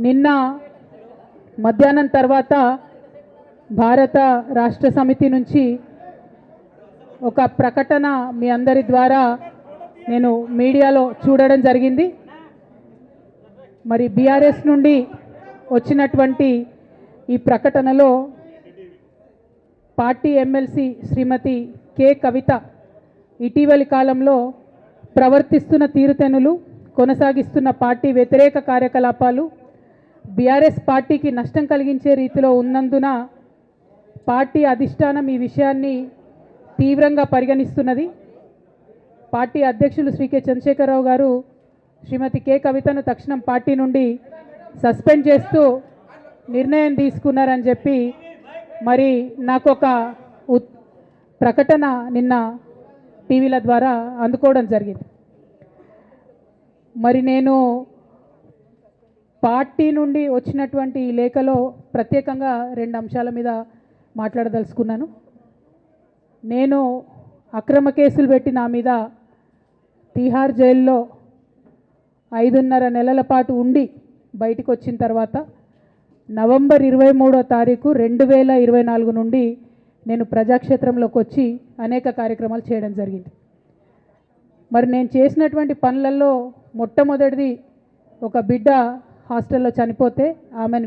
నిన్న మధ్యాహ్నం తర్వాత భారత రాష్ట్ర సమితి నుంచి ఒక ప్రకటన మీ అందరి ద్వారా నేను మీడియాలో చూడడం జరిగింది. మరి బీఆర్ఎస్ నుండి వచ్చినటువంటి ఈ ప్రకటనలో పార్టీ ఎమ్మెల్సీ శ్రీమతి కె కవిత ఇటీవలి కాలంలో ప్రవర్తిస్తున్న తీరుతెన్నులు, కొనసాగిస్తున్న పార్టీ వ్యతిరేక కార్యకలాపాలు బీఆర్ఎస్ పార్టీకి నష్టం కలిగించే రీతిలో ఉన్నందున పార్టీ అధిష్టానం ఈ విషయాన్ని తీవ్రంగా పరిగణిస్తున్నది. పార్టీ అధ్యక్షులు శ్రీ కె చంద్రశేఖరరావు గారు శ్రీమతి కె కవితను తక్షణం పార్టీ నుండి సస్పెండ్ చేస్తూ నిర్ణయం తీసుకున్నారని చెప్పి మరి నాకు ఒక ప్రకటన నిన్న టీవీల ద్వారా అందుకోవడం జరిగింది. మరి నేను పార్టీ నుండి వచ్చినటువంటి ఈ లేఖలో ప్రత్యేకంగా 2 అంశాల మీద మాట్లాడదలుచుకున్నాను. నేను అక్రమ కేసులు పెట్టి నా మీద తిహార్ జైల్లో 5.5 నెలల పాటు ఉండి బయటికి వచ్చిన తర్వాత నవంబర్ 23వ తారీఖు 2024 నుండి నేను ప్రజాక్షేత్రంలోకి వచ్చి అనేక కార్యక్రమాలు చేయడం జరిగింది. మరి నేను చేసినటువంటి పనులలో మొట్టమొదటిది ఒక బిడ్డ హాస్టల్లో చనిపోతే ఆమెను